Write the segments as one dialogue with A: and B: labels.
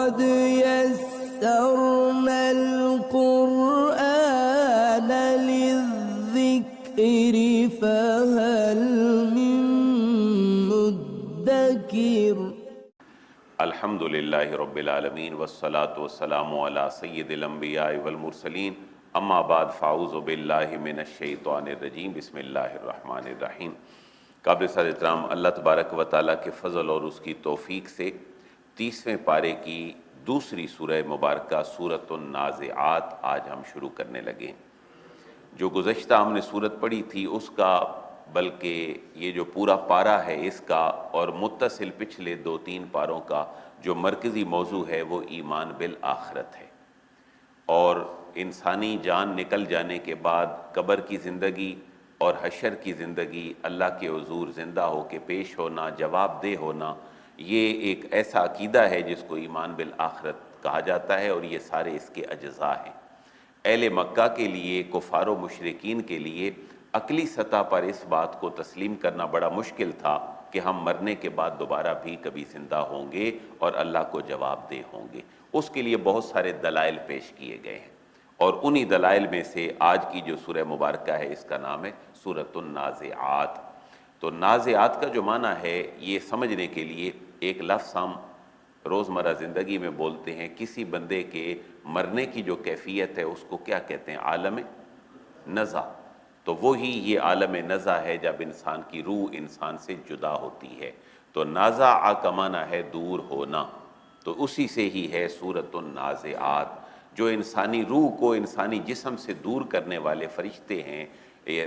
A: قد يسرنا القرآن للذكر فهل من مدكر۔
B: الحمد للہ رب العالمین والصلاة والسلام علی سید الانبیاء والمرسلین، اما بعد فاعوذ باللہ من الشیطان الرجیم، بسم اللہ الرحمن الرحیم۔ قابل صدر احترام، اللہ تبارک و تعالیٰ کے فضل اور اس کی توفیق سے 30ویں پارے کی دوسری سورہ مبارکہ سورۃ النازعات آج ہم شروع کرنے لگے ہیں۔ جو گزشتہ ہم نے سورت پڑھی تھی اس کا، بلکہ یہ جو پورا پارہ ہے اس کا اور متصل پچھلے 2-3 پاروں کا جو مرکزی موضوع ہے وہ ایمان بالآخرت ہے، اور انسانی جان نکل جانے کے بعد قبر کی زندگی اور حشر کی زندگی، اللہ کے حضور زندہ ہو کے پیش ہونا، جواب دہ ہونا، یہ ایک ایسا عقیدہ ہے جس کو ایمان بالآخرت کہا جاتا ہے، اور یہ سارے اس کے اجزاء ہیں۔ اہل مکہ کے لیے، کفار و مشرکین کے لیے عقلی سطح پر اس بات کو تسلیم کرنا بڑا مشکل تھا کہ ہم مرنے کے بعد دوبارہ بھی کبھی زندہ ہوں گے اور اللہ کو جواب دہ ہوں گے۔ اس کے لیے بہت سارے دلائل پیش کیے گئے ہیں، اور انہی دلائل میں سے آج کی جو سورہ مبارکہ ہے اس کا نام ہے سورۃ النازعات۔ تو نازعات کا جو معنی ہے، یہ سمجھنے کے لیے ایک لفظ ہم روزمرہ زندگی میں بولتے ہیں، کسی بندے کے مرنے کی جو کیفیت ہے اس کو کیا کہتے ہیں؟ عالم نزع۔ تو وہی یہ عالم نزع ہے جب انسان کی روح انسان سے جدا ہوتی ہے۔ تو نازع کا معنی ہے دور ہونا، تو اسی سے ہی ہے سورۃ النازعات۔ جو انسانی روح کو انسانی جسم سے دور کرنے والے فرشتے ہیں،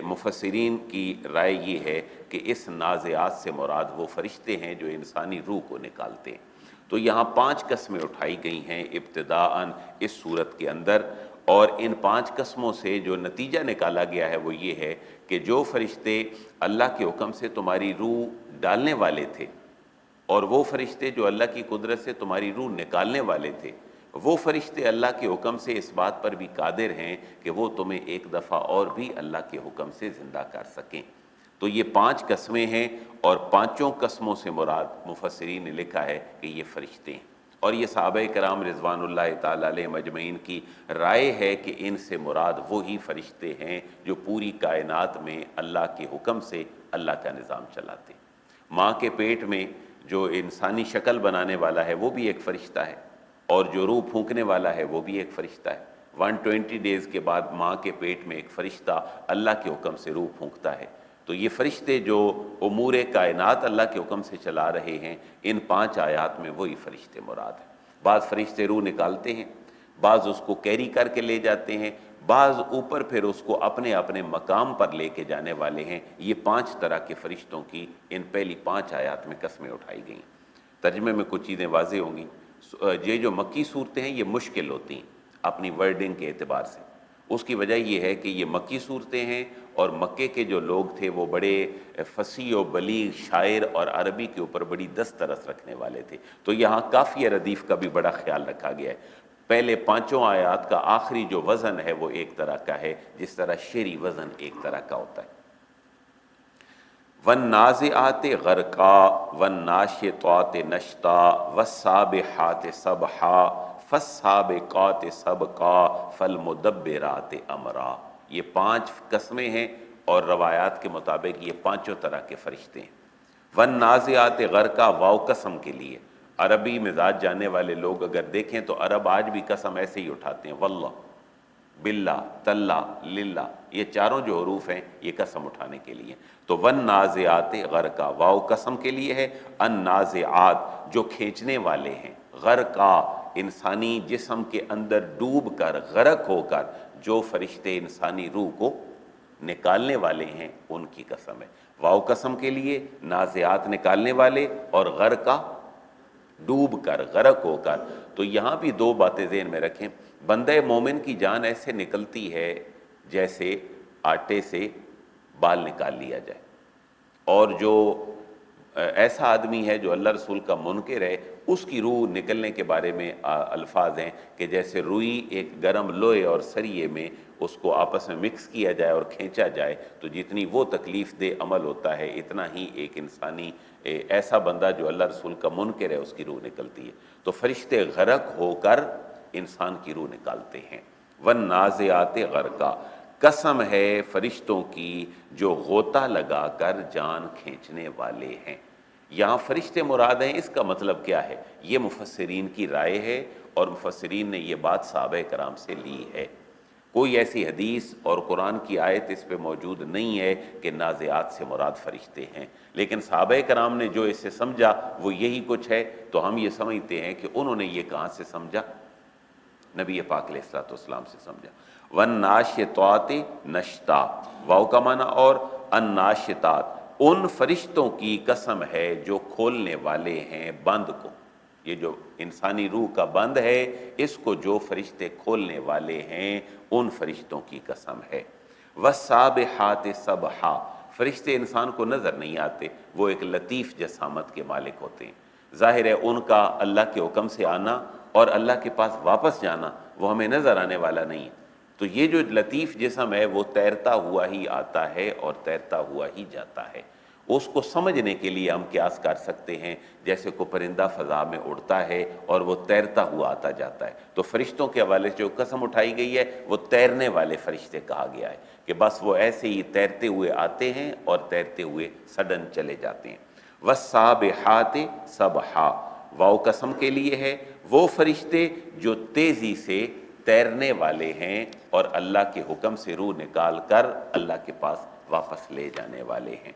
B: مفسرین کی رائے یہ ہے کہ اس نازعات سے مراد وہ فرشتے ہیں جو انسانی روح کو نکالتے ہیں۔ تو یہاں 5 قسمیں اٹھائی گئی ہیں ابتداءً اس سورت کے اندر، اور ان 5 قسموں سے جو نتیجہ نکالا گیا ہے وہ یہ ہے کہ جو فرشتے اللہ کے حکم سے تمہاری روح ڈالنے والے تھے، اور وہ فرشتے جو اللہ کی قدرت سے تمہاری روح نکالنے والے تھے، وہ فرشتے اللہ کے حکم سے اس بات پر بھی قادر ہیں کہ وہ تمہیں ایک دفعہ اور بھی اللہ کے حکم سے زندہ کر سکیں۔ تو یہ 5 قسمیں ہیں، اور 5 قسموں سے مراد مفسرین نے لکھا ہے کہ یہ فرشتے ہیں، اور یہ صحابہ کرام رضوان اللہ تعالیٰ علیہ مجمعین کی رائے ہے کہ ان سے مراد وہی فرشتے ہیں جو پوری کائنات میں اللہ کے حکم سے اللہ کا نظام چلاتے ہیں۔ ماں کے پیٹ میں جو انسانی شکل بنانے والا ہے وہ بھی ایک فرشتہ ہے، اور جو روح پھونکنے والا ہے وہ بھی ایک فرشتہ ہے۔ 120 ڈیز کے بعد ماں کے پیٹ میں ایک فرشتہ اللہ کے حکم سے روح پھونکتا ہے۔ تو یہ فرشتے جو امور کائنات اللہ کے حکم سے چلا رہے ہیں، ان 5 آیات میں وہی فرشتے مراد ہیں۔ بعض فرشتے روح نکالتے ہیں، بعض اس کو کیری کر کے لے جاتے ہیں، بعض اوپر پھر اس کو اپنے اپنے مقام پر لے کے جانے والے ہیں۔ یہ 5 طرح کے فرشتوں کی ان پہلی 5 آیات میں قسمیں اٹھائی گئیں۔ ترجمے میں کچھ چیزیں واضح ہوں گی۔ یہ جو مکی صورتیں ہیں یہ مشکل ہوتی ہیں اپنی ورڈنگ کے اعتبار سے۔ اس کی وجہ یہ ہے کہ یہ مکی صورتیں ہیں، اور مکے کے جو لوگ تھے وہ بڑے فصیح و بلیغ شاعر اور عربی کے اوپر بڑی دسترس رکھنے والے تھے، تو یہاں قافیہ ردیف کا بھی بڑا خیال رکھا گیا ہے۔ پہلے 5 آیات کا آخری جو وزن ہے وہ ایک طرح کا ہے، جس طرح شعری وزن ایک طرح کا ہوتا ہے۔ وَالنَّازِعَاتِ غَرْقًا وَالنَّاشِطَاتِ نَشْطًا وَالسَّابِحَاتِ سَبْحًا فَالسَّابِقَاتِ سَبْقًا فَالْمُدَبِّرَاتِ أَمْرًا۔ یہ 5 قسمیں ہیں، اور روایات کے مطابق یہ 5 طرح کے فرشتے ہیں۔ وَالنَّازِعَاتِ غَرْقًا واو قسم کے لیے، عربی مزاج جاننے والے لوگ اگر دیکھیں تو عرب آج بھی قسم ایسے ہی اٹھاتے ہیں، واللہ، باللہ، تاللہ، للہ، یہ چاروں جو حروف ہیں یہ قسم اٹھانے کے لیے۔ تو وَالنَّازِعَاتِ غَرْقًا واو قسم کے لیے ہے، النازعات جو کھینچنے والے ہیں، غرقا انسانی جسم کے اندر ڈوب کر، غرق ہو کر جو فرشتے انسانی روح کو نکالنے والے ہیں ان کی قسم ہے۔ واو قسم کے لیے، نازعات نکالنے والے، اور غرقا ڈوب کر، غرق ہو کر۔ تو یہاں بھی 2 باتیں ذہن میں رکھیں۔ بندہ مومن کی جان ایسے نکلتی ہے جیسے آٹے سے بال نکال لیا جائے، اور جو ایسا آدمی ہے جو اللہ رسول کا منکر ہے، اس کی روح نکلنے کے بارے میں الفاظ ہیں کہ جیسے روئی ایک گرم لوہے اور سریے میں اس کو آپس میں مکس کیا جائے اور کھینچا جائے تو جتنی وہ تکلیف دہ عمل ہوتا ہے اتنا ہی ایک انسانی ایسا بندہ جو اللہ رسول کا منکر ہے اس کی روح نکلتی ہے۔ تو فرشتے غرق ہو کر انسان کی روح نکالتے ہیں۔ وَالنَّازِعَاتِ غَرْقًا، قسم ہے فرشتوں کی جو غوطہ لگا کر جان کھینچنے والے ہیں۔ یہاں فرشتے مراد ہیں، اس کا مطلب کیا ہے؟ یہ مفسرین کی رائے ہے اور مفسرین نے یہ بات صحابہ کرام سے لی ہے۔ کوئی ایسی حدیث اور قرآن کی آیت اس پہ موجود نہیں ہے کہ نازعات سے مراد فرشتے ہیں، لیکن صحابہ کرام نے جو اس سے سمجھا وہ یہی کچھ ہے، تو ہم یہ سمجھتے ہیں کہ انہوں نے یہ کہاں سے سمجھا؟ نبی پاک علیہ الصلوۃ والسلام سے سمجھا۔ وَالنَّاشِطَاتِ نشطا، واو کا معنی اور الناشطات، ان فرشتوں کی قسم ہے جو کھولنے والے ہیں بند کو۔ یہ جو انسانی روح کا بند ہے اس کو جو فرشتے کھولنے والے ہیں ان فرشتوں کی قسم ہے۔ وَالسَّابِحَاتِ سَبْحًا، فرشتے انسان کو نظر نہیں آتے، وہ ایک لطیف جسامت کے مالک ہوتے ہیں۔ ظاہر ہے ان کا اللہ کے حکم سے آنا اور اللہ کے پاس واپس جانا وہ ہمیں نظر آنے والا نہیں ہے، تو یہ جو لطیف جسم ہے وہ تیرتا ہوا ہی آتا ہے اور تیرتا ہوا ہی جاتا ہے۔ اس کو سمجھنے کے لیے ہم قیاس کر سکتے ہیں جیسے کوئی پرندہ فضا میں اڑتا ہے اور وہ تیرتا ہوا آتا جاتا ہے، تو فرشتوں کے حوالے سے جو قسم اٹھائی گئی ہے وہ تیرنے والے فرشتے کہا گیا ہے کہ بس وہ ایسے ہی تیرتے ہوئے آتے ہیں اور تیرتے ہوئے سڈن چلے جاتے ہیں۔ وَالسَّابِحَاتِ سَبْحًا، واو قسم کے لیے ہے، وہ فرشتے جو تیزی سے تیرنے والے ہیں اور اللہ کے حکم سے روح نکال کر اللہ کے پاس واپس لے جانے والے ہیں۔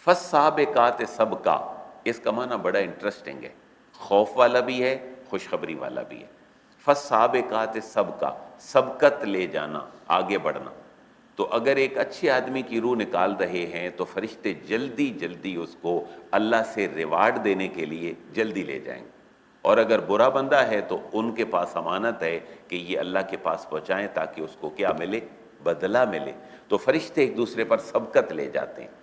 B: فَالسَّابِقَاتِ سَبْقًا، اس کا معنی بڑا انٹرسٹنگ ہے، خوف والا بھی ہے، خوشخبری والا بھی ہے۔ فَالسَّابِقَاتِ سَبْقًا، سبقت لے جانا، آگے بڑھنا۔ تو اگر ایک اچھے آدمی کی روح نکال رہے ہیں تو فرشتے جلدی جلدی اس کو اللہ سے ریوارڈ دینے کے لیے جلدی لے جائیں گے، اور اگر برا بندہ ہے تو ان کے پاس امانت ہے کہ یہ اللہ کے پاس پہنچائیں تاکہ اس کو کیا ملے؟ بدلہ ملے۔ تو فرشتے ایک دوسرے پر سبقت لے جاتے ہیں،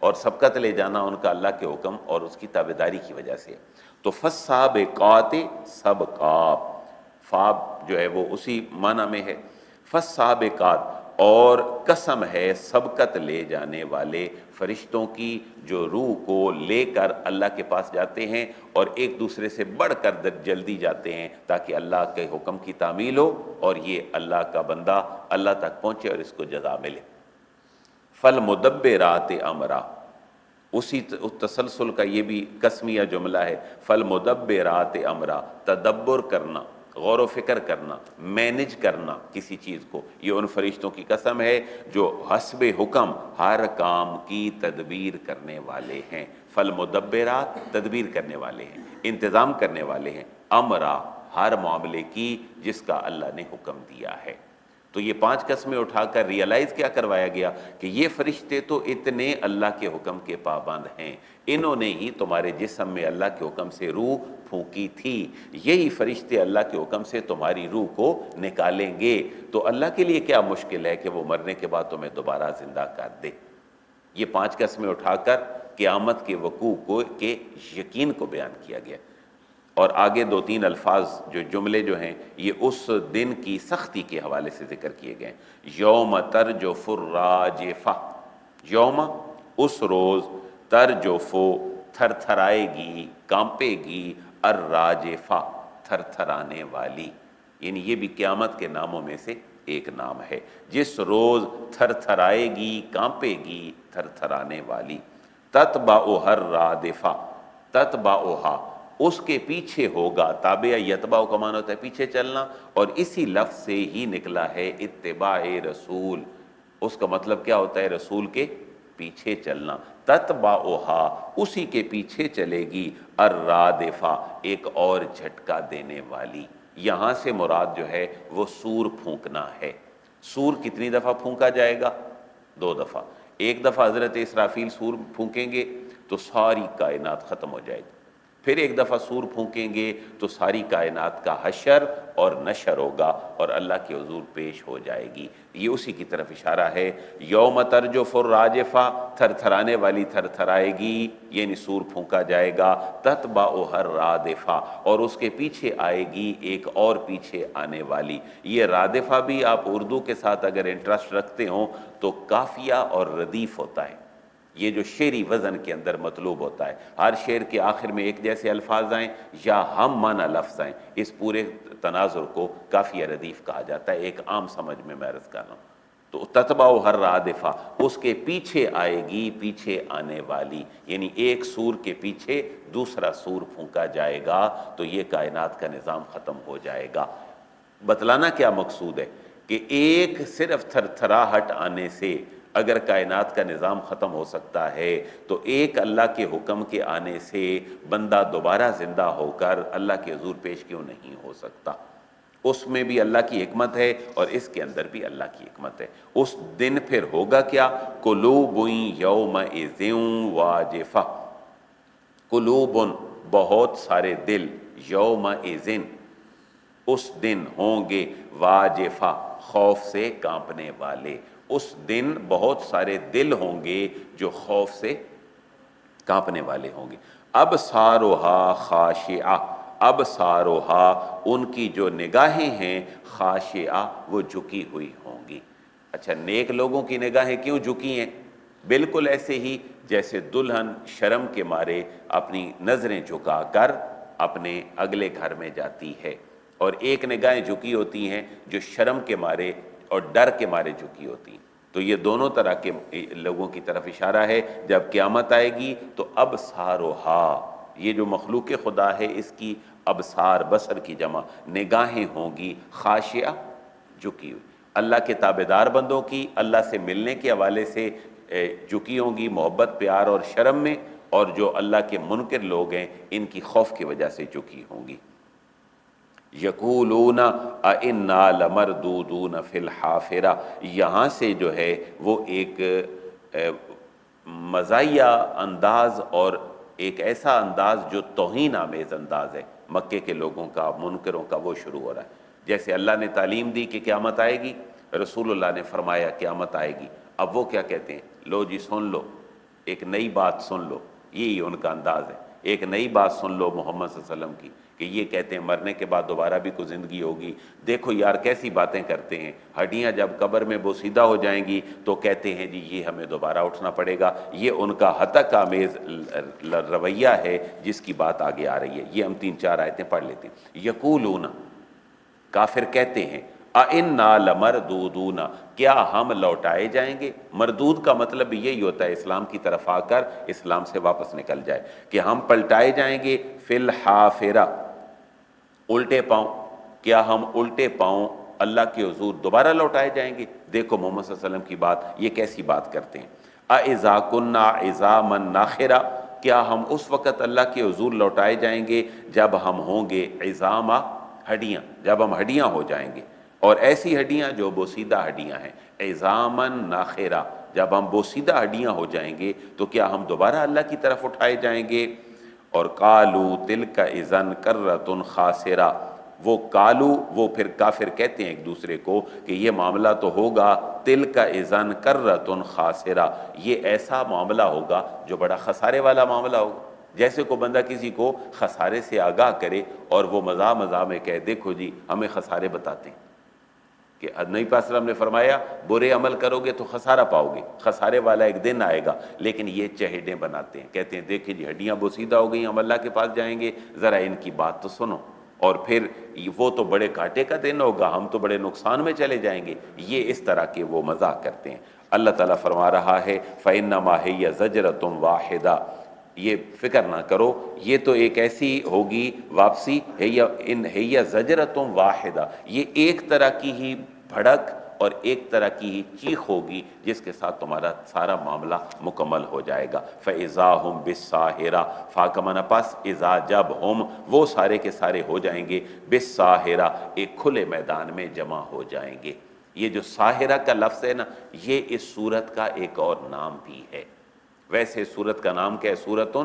B: اور سبقت لے جانا ان کا اللہ کے حکم اور اس کی تابعداری کی وجہ سے۔ تو فَالسَّابِقَاتِ سَبْقًا، فاب جو ہے وہ اسی معنی میں ہے۔ فَالسَّابِقَات، اور قسم ہے سبقت لے جانے والے فرشتوں کی جو روح کو لے کر اللہ کے پاس جاتے ہیں اور ایک دوسرے سے بڑھ کر جلدی جاتے ہیں تاکہ اللہ کے حکم کی تعمیل ہو اور یہ اللہ کا بندہ اللہ تک پہنچے اور اس کو جزا ملے۔ فَالْمُدَبِّرَاتِ أَمْرًا، اسی تسلسل کا یہ بھی قسمیہ جملہ ہے۔ فَالْمُدَبِّرَاتِ أَمْرًا، تدبر کرنا، غور و فکر کرنا، مینج کرنا کسی چیز کو، یہ ان فرشتوں کی قسم ہے جو حسب حکم ہر کام کی تدبیر کرنے والے ہیں۔ فالمدبرات، تدبیر کرنے والے ہیں، انتظام کرنے والے ہیں، امرا، ہر معاملے کی جس کا اللہ نے حکم دیا ہے۔ تو یہ 5 قسمیں اٹھا کر ریئلائز کیا کروایا گیا کہ یہ فرشتے تو اتنے اللہ کے حکم کے پابند ہیں، انہوں نے ہی تمہارے جسم میں اللہ کے حکم سے روح پھونکی تھی، یہی فرشتے اللہ کے حکم سے تمہاری روح کو نکالیں گے، تو اللہ کے لیے کیا مشکل ہے کہ وہ مرنے کے بعد تمہیں دوبارہ زندہ کر دے۔ یہ 5 قسمیں اٹھا کر قیامت کے وقوع کو کے یقین کو بیان کیا گیا، اور آگے 2-3 الفاظ جو جملے جو ہیں یہ اس دن کی سختی کے حوالے سے ذکر کیے گئے ہیں۔ یوم ترجف الراجفہ، یوم اس روز، ترجف تھر تھرائے گی، کانپے گی، الراجفہ تھر تھرانے والی، یعنی یہ بھی قیامت کے ناموں میں سے ایک نام ہے، جس روز تھر تھرائے گی، کانپے گی، تھر تھرانے والی۔ تتبعها الرادفہ، تتبعها اس کے پیچھے ہوگا، تابع یتبع کا معنی ہوتا ہے پیچھے چلنا، اور اسی لفظ سے ہی نکلا ہے اتباع رسول، اس کا مطلب کیا ہوتا ہے؟ رسول کے پیچھے چلنا۔ تتبعها اسی کے پیچھے چلے گی، الرادفہ ایک اور جھٹکا دینے والی۔ یہاں سے مراد جو ہے وہ سور پھونکنا ہے۔ سور کتنی دفعہ پھونکا جائے گا؟ 2 دفعہ۔ ایک دفعہ حضرت اسرافیل سور پھونکیں گے تو ساری کائنات ختم ہو جائے گی، پھر ایک دفعہ سور پھونکیں گے تو ساری کائنات کا حشر اور نشر ہوگا اور اللہ کے حضور پیش ہو جائے گی۔ یہ اسی کی طرف اشارہ ہے، یوم ترجف الراجفہ، تھر تھرانے والی تھر تھرائے گی، یعنی سور پھونکا جائے گا، تتبعها الرادفہ، اور اس کے پیچھے آئے گی ایک اور پیچھے آنے والی۔ یہ رادفہ بھی آپ اردو کے ساتھ اگر انٹرسٹ رکھتے ہوں تو قافیہ اور ردیف ہوتا ہے، یہ جو شعری وزن کے اندر مطلوب ہوتا ہے، ہر شعر کے آخر میں ایک جیسے الفاظ آئیں یا ہم معنی لفظ آئیں، اس پورے تناظر کو قافیہ ردیف کہا جاتا ہے، ایک عام سمجھ میں عرض کر رہا ہوں۔ تو تتبعها الرادفہ، اس کے پیچھے آئے گی پیچھے آنے والی، یعنی ایک سور کے پیچھے دوسرا سور پھونکا جائے گا تو یہ کائنات کا نظام ختم ہو جائے گا۔ بتلانا کیا مقصود ہے کہ ایک صرف تھر تھراہٹ آنے سے اگر کائنات کا نظام ختم ہو سکتا ہے تو ایک اللہ کے حکم کے آنے سے بندہ دوبارہ زندہ ہو کر اللہ کے حضور پیش کیوں نہیں ہو سکتا؟ اس میں بھی اللہ کی حکمت ہے اور اس کے اندر بھی اللہ کی حکمت ہے۔ اس دن پھر ہوگا کیا؟ قلوب یومئذ واجفہ، قلوب بہت سارے دل، یومئذ اس دن ہوں گے، واجفہ خوف سے کانپنے والے، اس دن بہت سارے دل ہوں گے جو خوف سے کانپنے والے ہوں گے۔ ابصارها خاشعہ، ابصارها ان کی جو نگاہیں ہیں، خاشعہ وہ جھکی ہوئی ہوں گی۔ اچھا، نیک لوگوں کی نگاہیں کیوں جھکی ہیں؟ بالکل ایسے ہی جیسے دلہن شرم کے مارے اپنی نظریں جھکا کر اپنے اگلے گھر میں جاتی ہے، اور ایک نگاہیں جھکی ہوتی ہیں جو شرم کے مارے اور ڈر کے مارے جھکی ہوتی ہیں۔ تو یہ دونوں طرح کے لوگوں کی طرف اشارہ ہے۔ جب قیامت آئے گی تو ابصارها، یہ جو مخلوق خدا ہے اس کی ابصار، بصر کی جمع، نگاہیں ہوں گی خاشعہ جھکی ہوئی، اللہ کے تابعدار بندوں کی اللہ سے ملنے کے حوالے سے جھکی ہوں گی محبت پیار اور شرم میں، اور جو اللہ کے منکر لوگ ہیں ان کی خوف کی وجہ سے جھکی ہوں گی۔ یقولون اَإِنَّا لَمَرْدُودُونَ فِي الْحَافِرَةِ، یہاں سے جو ہے وہ ایک مزاحیہ انداز اور ایک ایسا انداز جو توہین آمیز انداز ہے مکے کے لوگوں کا، منکروں کا، وہ شروع ہو رہا ہے۔ جیسے اللہ نے تعلیم دی کہ قیامت آئے گی، رسول اللہ نے فرمایا قیامت آئے گی، اب وہ کیا کہتے ہیں؟ لو جی سن لو، ایک نئی بات سن لو، یہی ان کا انداز ہے، ایک نئی بات سن لو محمد صلی اللہ علیہ وسلم کی، کہ یہ کہتے ہیں مرنے کے بعد دوبارہ بھی کوئی زندگی ہوگی۔ دیکھو یار کیسی باتیں کرتے ہیں، ہڈیاں جب قبر میں بوسیدہ ہو جائیں گی تو کہتے ہیں جی یہ ہمیں دوبارہ اٹھنا پڑے گا۔ یہ ان کا ہتک آمیز رویہ ہے جس کی بات آگے آ رہی ہے۔ یہ ہم 3-4 آیتیں پڑھ لیتے ہیں۔ یقولون، کافر کہتے ہیں، اَإِنَّا لَمَرْدُودُونَ، کیا ہم لوٹائے جائیں گے؟ مردود کا مطلب یہی ہوتا ہے اسلام کی طرف آ کر اسلام سے واپس نکل جائے، کہ ہم پلٹائے جائیں گے فی الحافرہ، الٹے پاؤں۔ کیا ہم الٹے پاؤں اللہ کے حضور دوبارہ لوٹائے جائیں گے؟ دیکھو محمد صلی اللہ علیہ وسلم کی بات، یہ کیسی بات کرتے ہیں۔ اَإِذَا كُنَّا عِظَامًا نَخِرَةً، کیا ہم اس وقت اللہ کے حضور لوٹائے جائیں گے جب ہم ہوں گے عظامہ، ہڈیاں، جب ہم ہڈیاں ہو جائیں گے، اور ایسی ہڈیاں جو بوسیدہ ہڈیاں ہیں، عظامًا ناخرہ، جب ہم بوسیدہ ہڈیاں ہو جائیں گے تو کیا ہم دوبارہ اللہ کی طرف اٹھائے جائیں گے؟ اور قالوا تلک اذا کرۃ خاسرہ، وہ قالو، وہ پھر کافر کہتے ہیں ایک دوسرے کو کہ یہ معاملہ تو ہوگا تلک اذا کرۃ خاسرہ، یہ ایسا معاملہ ہوگا جو بڑا خسارے والا معاملہ ہوگا۔ جیسے کو بندہ کسی کو خسارے سے آگاہ کرے اور وہ مزاح مزاح میں کہے دیکھو جی ہمیں خسارے بتاتے ہیں، کہ نبی پاک صلی اللہ علیہ وسلم نے فرمایا برے عمل کرو گے تو خسارہ پاؤ گے، خسارے والا ایک دن آئے گا، لیکن یہ چہیدیں بناتے ہیں، کہتے ہیں دیکھیں جی ہڈیاں بوسیدہ ہو گئی، ہم اللہ کے پاس جائیں گے، ذرا ان کی بات تو سنو، اور پھر وہ تو بڑے گھاٹے کا دن ہوگا، ہم تو بڑے نقصان میں چلے جائیں گے، یہ اس طرح کے وہ مذاق کرتے ہیں۔ اللہ تعالیٰ فرما رہا ہے فَإِنَّمَا هِيَ زَجْرَةٌ وَاحِدَةٌ، یہ فکر نہ کرو، یہ تو ایک ایسی ہوگی واپسی، ہِیَ زَجْرَةٌ وَاحِدَةٌ، یہ ایک طرح کی ہی بھڑک اور ایک طرح کی ہی چیخ ہوگی جس کے ساتھ تمہارا سارا معاملہ مکمل ہو جائے گا۔ فَإِذَا هُمْ بِالسَّاحِرَةِ، فاکمن پس اذا جب ہم وہ سارے کے سارے ہو جائیں گے، بالساحرہ ایک کھلے میدان میں جمع ہو جائیں گے۔ یہ جو ساحرہ کا لفظ ہے نا، یہ اس سورت کا ایک اور نام بھی ہے۔ ویسے سورت کا نام کیا ہے؟ سورۃ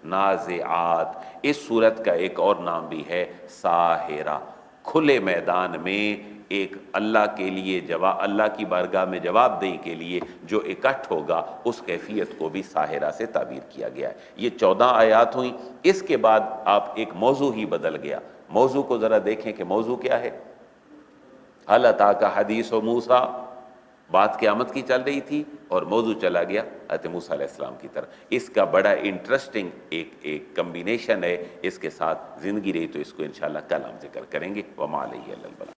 B: نازعات. اس صورت کا ایک اور نام بھی ہے ساحرہ. کھلے میدان میں ایک اللہ کے لیے اللہ کی بارگاہ میں جواب دہی کے لیے جو اکٹھ ہوگا اس کیفیت کو بھی ساحرہ سے تعبیر کیا گیا ہے. یہ 14 آیات ہوئیں. اس کے بعد آپ ایک موضوع ہی بدل گیا. موضوع کو ذرا دیکھیں کہ موضوع کیا ہے. هل اتاک حدیث موسیٰ، بات قیامت کی چل رہی تھی اور موضوع چلا گیا حضرت موسیٰ علیہ السلام کی طرف. اس کا بڑا انٹرسٹنگ ایک کمبینیشن ہے. اس کے ساتھ زندگی رہی تو اس کو انشاءاللہ کل ہم ذکر کریں گے. وما علیہ الا البلاغ.